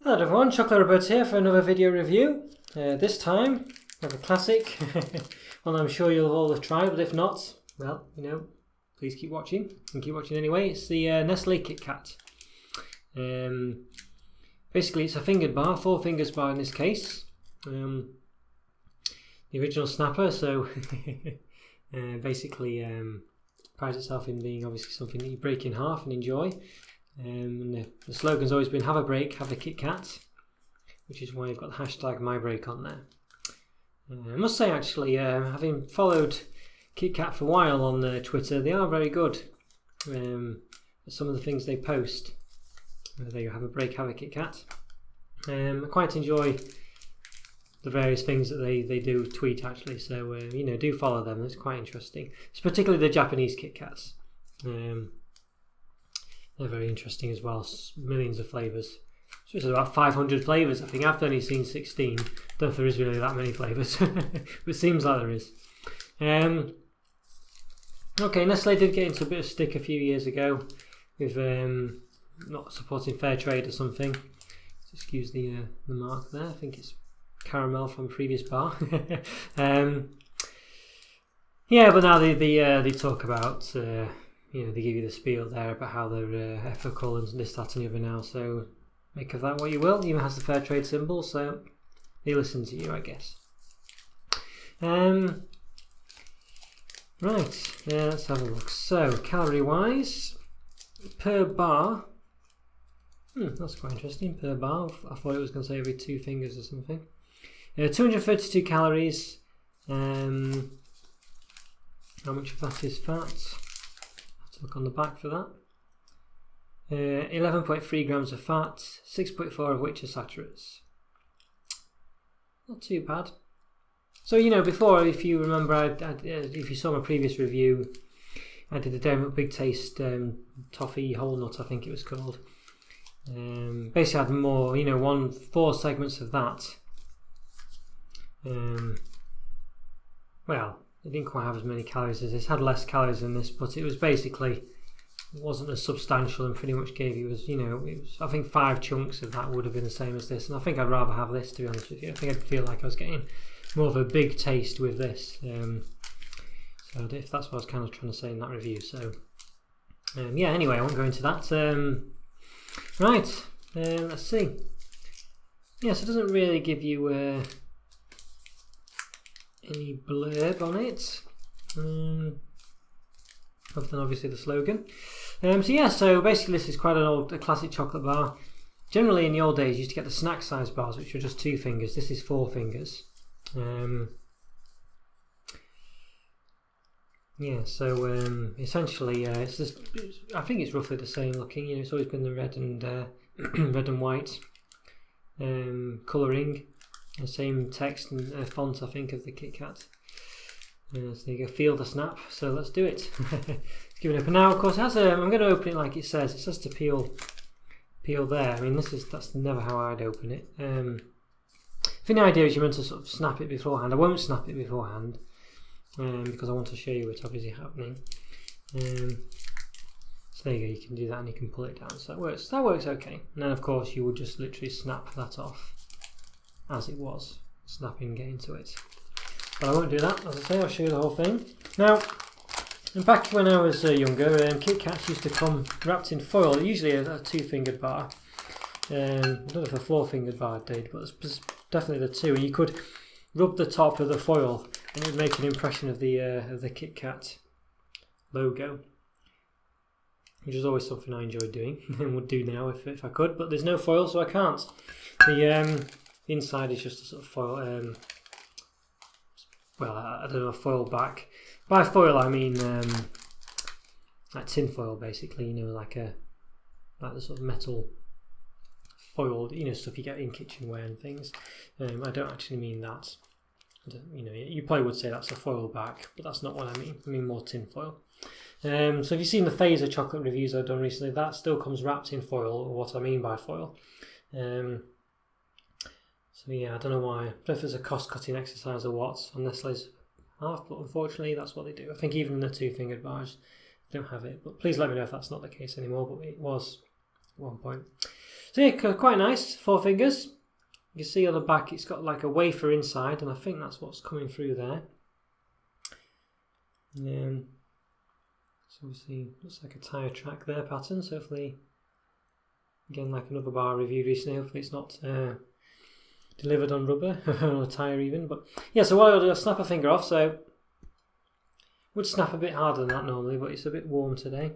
Hello everyone, Chocolo Roberto here for another video review. This time, we have a classic. One I'm sure you'll all have tried, but if not, well, please keep watching. And keep watching anyway. It's the Nestlé KitKat. Basically, it's a fingered bar, 4 fingers bar in this case. The original snapper, so basically prides itself in being obviously something that you break in half and enjoy. And the slogan's always been "Have a break, have a KitKat," which is why you've got the hashtag #MyBreak on there. I must say, actually, having followed KitKat for a while on Twitter, they are very good at some of the things they post. There you have a break, have a KitKat. I quite enjoy the various things that they do tweet, actually, so do follow them. It's quite interesting. It's particularly the Japanese KitKats. They're very interesting as well. Millions of flavours. So it's about 500 flavours. I think I've only seen 16. Don't know if there is really that many flavours, but it seems like there is. Okay, Nestlé did get into a bit of stick a few years ago with not supporting fair trade or something. Excuse the mark there. I think it's caramel from a previous bar. Yeah, but now they talk about. They give you the spiel there about how they're ethical and this, that and the other now, so make of that what you will. Even has the fair trade symbol, so they listen to you, I guess. Right, let's have a look. So, calorie-wise, per bar, that's quite interesting, per bar. I thought it was going to say every 2 fingers or something. 232 calories. How much of that is fat? Look on the back for that. 11.3 grams of fat, 6.4 of which are saturates. Not too bad. So before, if you remember, if you saw my previous review, I did the Dairy Milk Big Taste toffee whole nut, I think it was called. Basically, I had more, 4 segments of that. Well, it didn't quite have as many calories as this. It had less calories than this, but it was basically wasn't as substantial and pretty much gave you it was I think 5 chunks of that would have been the same as this, and I think I'd rather have this, to be honest with you. I think I'd feel like I was getting more of a big taste with this. So if that's what I was kind of trying to say in that review. So yeah, anyway, I won't go into that. Right, let's see. Yes, it doesn't really give you any blurb on it, other than obviously the slogan. So basically this is quite a classic chocolate bar. Generally in the old days you used to get the snack size bars, which were just 2 fingers. This is 4 fingers. Essentially it's just, I think it's roughly the same looking. It's always been the red and red and white colouring. The same text and font, I think, of the KitKat. So there you go, feel the snap. So let's do it. Let's give it up. And now, of course, it has I'm going to open it like it says. It says to peel there. I mean, that's never how I'd open it. I think the idea is you're meant to sort of snap it beforehand. I won't snap it beforehand because I want to show you what's obviously happening. So there you go. You can do that and you can pull it down. So that works. That works okay. And then, of course, you would just literally snap that off as it was, snapping, get into it. But I won't do that, as I say. I'll show you the whole thing. Now, back when I was younger, KitKats used to come wrapped in foil, usually a 2-fingered bar. I don't know if a 4-fingered bar did, but it's definitely the 2. And you could rub the top of the foil and it would make an impression of the KitKat logo, which is always something I enjoyed doing and would do now if I could, but there's no foil, so I can't. The inside is just a sort of foil, I don't know, a foil back. By foil I mean like tin foil, basically, like the sort of metal foil, stuff you get in kitchenware and things. I don't actually mean that. You probably would say that's a foil back, but that's not what I mean. I mean more tin foil. So if you've seen the phaser chocolate reviews I've done recently, that still comes wrapped in foil, or what I mean by foil. So yeah, I don't know why. I don't know if it's a cost-cutting exercise or what on Nestlé's half, but unfortunately that's what they do. I think even in the 2-fingered bars don't have it, but please let me know if that's not the case anymore, but it was at one point. So yeah, quite nice. 4 fingers. You can see on the back it's got like a wafer inside, and I think that's what's coming through there. So obviously looks like a tyre track there pattern. So hopefully, again like another bar I reviewed recently, hopefully it's not delivered on rubber or a tyre even. But yeah, so what I'll do, I'll snap a finger off. So would snap a bit harder than that normally, but it's a bit warm today.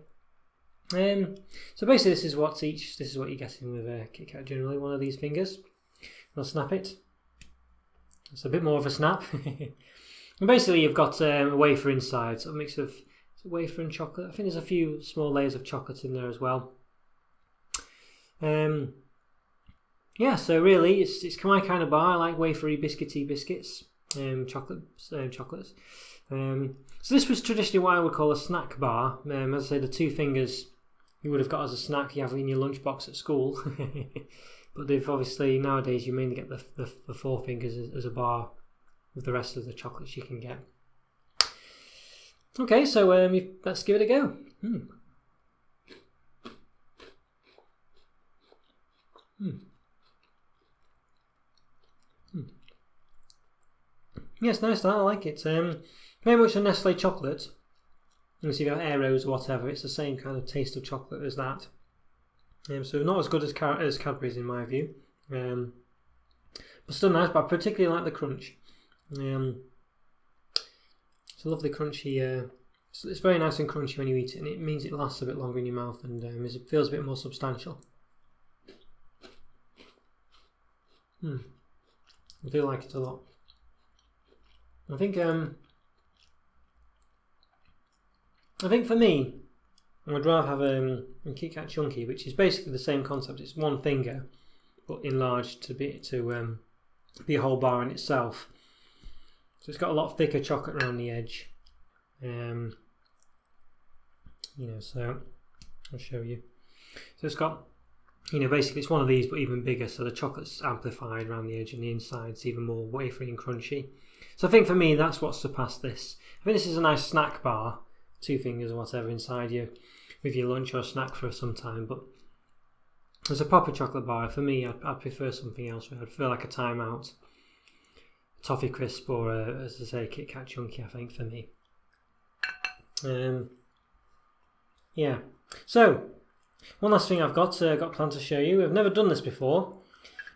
So basically this is what you're getting with KitKat generally, one of these fingers. I'll snap it. It's a bit more of a snap. And basically you've got a wafer inside, so a mix of wafer and chocolate. I think there's a few small layers of chocolate in there as well. Yeah, so really it's my kind of bar. I like wafery, biscuity biscuits, chocolates. So this was traditionally what I would call a snack bar. As I say, the 2 fingers you would have got as a snack you have in your lunchbox at school. But they've obviously, nowadays you mainly get the 4 fingers as a bar with the rest of the chocolates you can get. Okay, so let's give it a go. Yeah, it's nice that, I like it. Very much a Nestlé chocolate. And so you have Aeros or whatever, it's the same kind of taste of chocolate as that. So not as good as Cadbury's in my view, but still nice. But I particularly like the crunch. It's a lovely crunchy. It's very nice and crunchy when you eat it, and it means it lasts a bit longer in your mouth, and it feels a bit more substantial. I do like it a lot. I think for me, I would rather have a KitKat Chunky, which is basically the same concept. It's 1 finger, but enlarged to be a whole bar in itself. So it's got a lot thicker chocolate around the edge. So I'll show you. So it's got, basically it's one of these, but even bigger. So the chocolate's amplified around the edge, and the inside's even more wafery and crunchy. So I think for me, that's what surpassed this. I think this is a nice snack bar. 2 fingers or whatever inside you with your lunch or a snack for some time, but as a proper chocolate bar, for me, I'd prefer something else. I'd feel like a Time Out, Toffee Crisp, or as I say, KitKat Chunky. I think for me. Yeah. So one last thing I've got planned to show you. I've never done this before.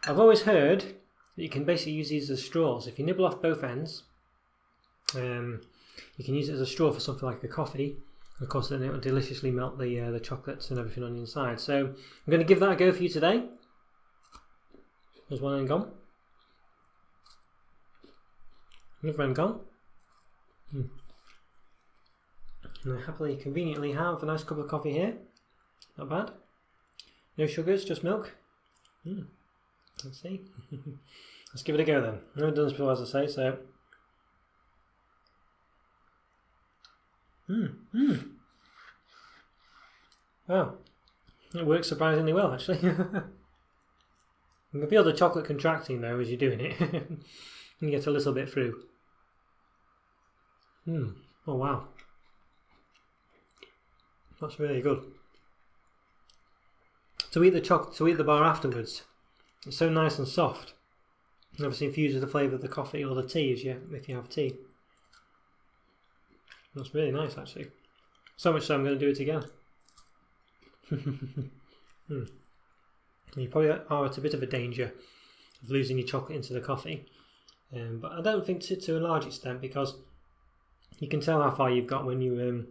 I've always heard that you can basically use these as straws. If you nibble off both ends, you can use it as a straw for something like a coffee. Of course, then it will deliciously melt the chocolates and everything on the inside. So I'm going to give that a go for you today. There's one end gone. Another end gone. And I happily, conveniently have a nice cup of coffee here. Not bad. No sugars, just milk. Let's see. Let's give it a go then. I've never done this before, as I say, so. Wow, it works surprisingly well actually. You can feel the chocolate contracting though as you're doing it. You get a little bit through. Oh wow, that's really good. To eat the bar afterwards, it's so nice and soft. And obviously infused with the flavour of the coffee or the tea if you have tea. That's really nice actually. So much so I'm going to do it again. You probably are at a bit of a danger of losing your chocolate into the coffee. But I don't think to a large extent, because you can tell how far you've got when when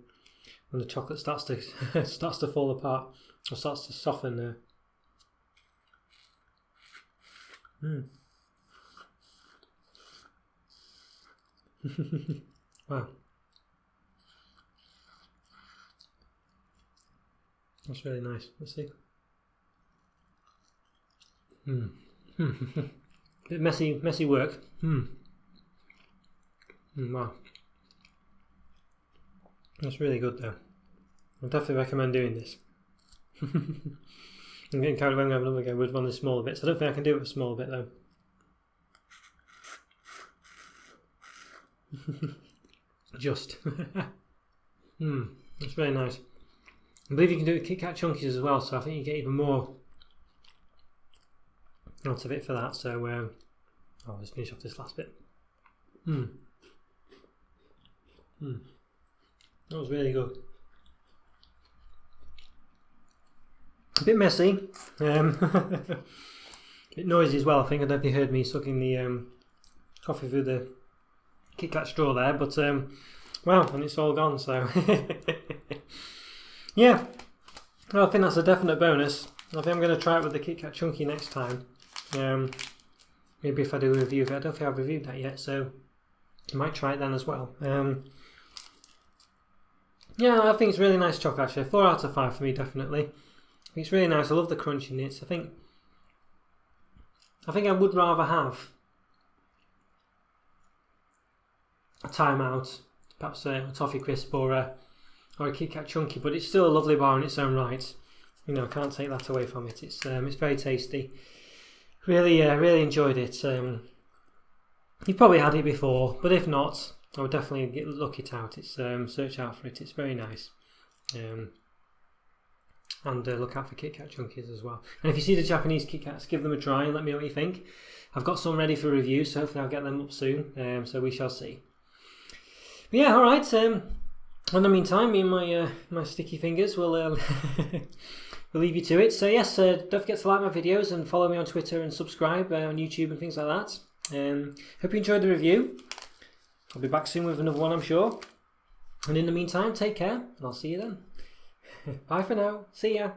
the chocolate starts to fall apart or starts to soften. Wow. That's really nice. Let's see. Bit messy work. Wow. That's really good though. I definitely recommend doing this. I'm getting carried away. I'm going to have another go with one of the smaller bits. I don't think I can do it with a smaller bit though. Just. That's very nice. I believe you can do it with KitKat Chunkies as well, so I think you get even more out of it for that. So I'll just finish off this last bit. That was really good. A bit messy, a bit noisy as well. I think I don't know if you heard me sucking the coffee through the KitKat straw there, but wow, and it's all gone. So yeah, well, I think that's a definite bonus. I think I'm going to try it with the KitKat Chunky next time. Maybe if I do a review of it. I don't think I've reviewed that yet, so I might try it then as well. Yeah, I think it's really nice chocolate actually. 4 out of 5 for me, definitely. I think it's really nice. I love the crunch in it. I think I would rather have a Time Out, perhaps a toffee crisp or a KitKat Chunky, but it's still a lovely bar in its own right. You know, can't take that away from it. It's very tasty. Really enjoyed it. You've probably had it before, but if not, I would definitely look it out. It's search out for it. It's very nice. And look out for KitKat Chunkies as well. And if you see the Japanese KitKats, give them a try and let me know what you think. I've got some ready for review, so hopefully I'll get them up soon. So we shall see. But yeah, all right. In the meantime, me and my sticky fingers will we'll leave you to it. So yes, don't forget to like my videos and follow me on Twitter and subscribe on YouTube and things like that. Hope you enjoyed the review. I'll be back soon with another one, I'm sure. And in the meantime, take care, and I'll see you then. Bye for now. See ya.